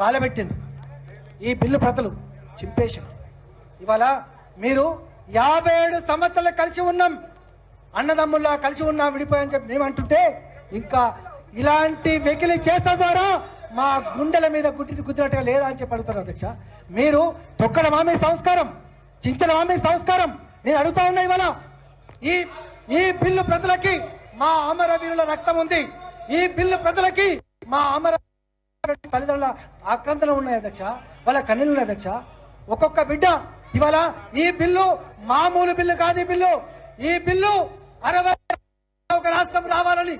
కాలబెట్టింది ఈ బిల్లు ప్రతులు చింపేశారు. ఇవాళ మీరు 57 సంవత్సరాలు కలిసి ఉన్నాం, అన్నదమ్ముల్లా కలిసి ఉన్నాం, విడిపోయని చెప్పి మేము అంటుంటే ఇంకా ఇలాంటి వెకిలి చేస్తా ద్వారా మా గుండెల మీద గుద్దినట్టుగా లేదా అని చెప్పి అడుగుతారు అధ్యక్ష. మీరు తొక్కడం ఆమె సంస్కారం, చించడం ఆమె సంస్కారం. నేను అడుగుతా ఉన్నా ఇవాళ ఈ బిల్లు ప్రజలకి మా అమరవీరుల రక్తం ఉంది, ఈ బిల్లు ప్రజలకి మా అమర తల్లిదండ్రుల ఆక్రందనలు ఉన్నాయి అధ్యక్ష, వాళ్ళ కన్నీళ్ళు ఉన్నాయి అధ్యక్ష. ఒక్కొక్క బిడ్డ ఇవాళ ఈ బిల్లు మామూలు బిల్లు కాదు. ఈ బిల్లు 60 ఒక రాష్ట్రం రావాలని,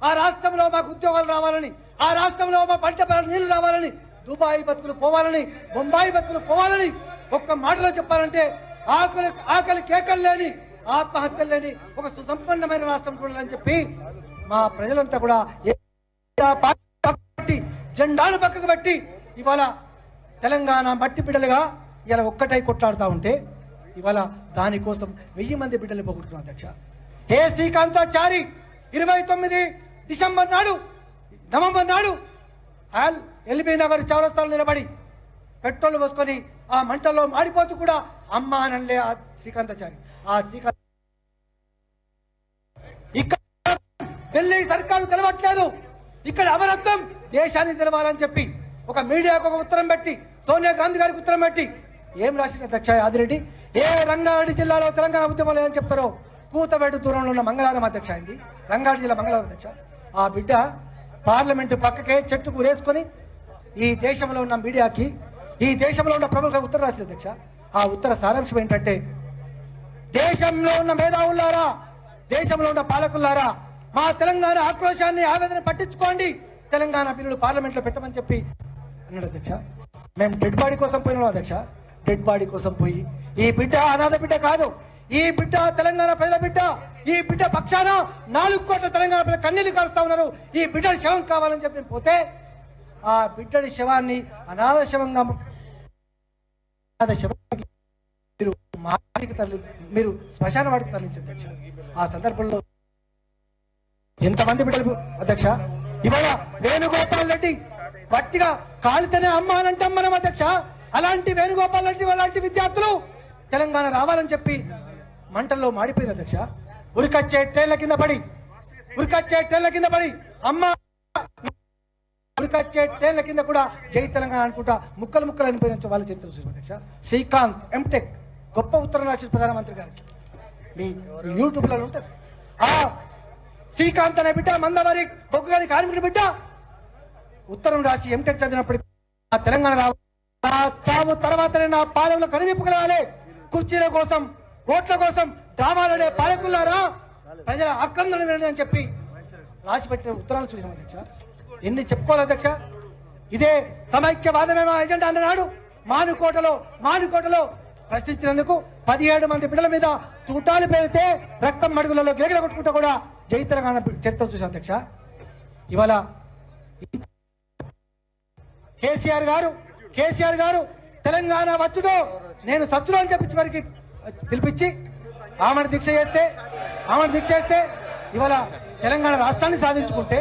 ఆ రాష్ట్రంలో మాకు ఉద్యోగాలు రావాలని, ఆ రాష్ట్రంలో మా పంట నీళ్లు రావాలని, దుబాయ్ బతుకులు పోవాలని, బొంబాయి బతుకులు పోవాలని, ఒక్క మాటలో చెప్పాలంటే ఆకలి కేకలు లేని, ఆత్మహత్యలు లేని ఒక సుసంపన్నమైన రాష్ట్రం చూడాలని చెప్పి మా ప్రజలంతా కూడా జెండాను పక్కకు పెట్టి ఇవాళ తెలంగాణ మట్టి బిడ్డలుగా ఇలా ఒక్కటై కొట్లాడుతూ ఉంటే ఇవాళ దానికోసం 1000 మంది బిడ్డలు పోగొట్టుకున్నాం అధ్యక్ష. ఏ శ్రీకాంతాచారి 29 డిసెంబర్ నాడు, నవంబర్ నాడు ఎల్బీ నగర్ చౌరస్తాలో నిలబడి పెట్రోల్ పోసుకొని ఆ మంటల్లో మాడిపోతూ కూడా అమ్మ అనలే ఆ శ్రీకాంతాచారి. ఆ శ్రీకాంత్ ఇక్కడ ఢిల్లీ సర్కారు తెలవట్లేదు, ఇక్కడ అమరత్వం దేశాన్ని తెలవాలని చెప్పి ఒక మీడియాకు ఒక ఉత్తరం పెట్టి, సోనియా గాంధీ గారికి ఉత్తరం పెట్టి ఏం రాసిన అధ్యక్ష ఆదిరెడ్డి, ఏ రంగారెడ్డి జిల్లాలో తెలంగాణ ఉద్యమం లేదని చెప్తారో కూతవేటు దూరంలో ఉన్న మంగళవారం అధ్యక్ష అయింది, రంగారెడ్డి జిల్లా మంగళవారం అధ్యక్ష. ఆ బిడ్డ పార్లమెంటు పక్కకే చెట్టుకు వేసుకొని ఈ దేశంలో ఉన్న మీడియాకి, ఈ దేశంలో ఉన్న ప్రముఖులకు ఉత్తరం రాసింది అధ్యక్ష. ఆ ఉత్తర సారాంశం ఏంటంటే, దేశంలో ఉన్న మేధావులారా, దేశంలో ఉన్న పాలకులారా, మా తెలంగాణ ఆక్రోశాన్ని ఆవేదన పట్టించుకోండి, తెలంగాణ బిల్లులు పార్లమెంట్లో పెట్టమని చెప్పి అన్నాడు అధ్యక్ష. మేము డెడ్ బాడీ కోసం పోయినాం అధ్యక్ష. డెడ్ బాడీ కోసం పోయి ఈ బిడ్డ అనాథ బిడ్డ కాదు, ఈ బిడ్డ తెలంగాణ ప్రజల బిడ్డ, ఈ బిడ్డ పక్షాన 4 కోట్ల తెలంగాణ ప్రజల కన్నీళ్లు కారుస్తా ఉన్నారు, ఈ బిడ్డ శవం కావాలని చెప్పి పోతే ఆ బిడ్డడి శవాన్ని అనాథ శవంగా మీరు మాటికి మీరు శ్మశాన వాటికి తరలించారు అధ్యక్ష. ఆ సందర్భంలో ఎంతమంది బిడ్డలు అధ్యక్ష. ఇవాళ వేణుగోపాల్ రెడ్డి వట్టిగా కాలితేనే అమ్మ అని అంటాం మనం అధ్యక్ష. అలాంటి వేణుగోపాల్ రెడ్డి అలాంటి విద్యార్థులు తెలంగాణ రావాలని చెప్పి మంటల్లో మాడిపోయిన అధ్యక్ష. ఉరికొచ్చే ట్రైన్ల కింద పడి అమ్మ, ఉరికొచ్చే ట్రైన్ల కింద కూడా జై తెలంగాణ అనుకుంటా ముక్కలు అనిపోయిన వాళ్ళ చరిత్ర చూసిన అధ్యక్ష. శ్రీకాంత్ ఎంటెక్ గొప్ప ఉత్తరం రాసిన ప్రధానమంత్రి గారికి, మీ యూట్యూబ్లో ఉంటుంది. ఆ శ్రీకాంత్ అనే బిడ్డ మందవారి బొగ్గుగారి కార్మికుడి బిడ్డ ఉత్తరం రాసి ఎంటెక్ చదివినప్పటికీ ఆ తెలంగాణ చావు తర్వాతనే నా పాలనలో కనివిప్పుకోవాలి, కుర్చీల కోసం ఓట్ల కోసం డ్రామాలనే పాలకులారా, ప్రజల ఆక్రందన అని చెప్పి రాసిపెట్టిన ఉత్తరాలు చూసాం అధ్యక్ష. ఎన్ని చెప్పుకోవాలి అధ్యక్ష. ఇదే సమైక్యవాదమేమో ఎజెండా అన్నాడు. మానుకోటలో ప్రశ్నించినందుకు 17 మంది బిడ్డల మీద తూటాలు పేరితే రక్తం మడుగులలో గిలగిల కొట్టుకుంటూ కూడా జై తెలంగాణ చరిత్ర చూసాం అధ్యక్ష. ఇవాళ కేసీఆర్ గారు తెలంగాణ వచ్చుడో నేను సచ్చుడు అని చెప్పి వారికి పిలిపించి ఆమెను దీక్ష చేస్తే ఇవాళ తెలంగాణ రాష్ట్రాన్ని సాధించుకుంటే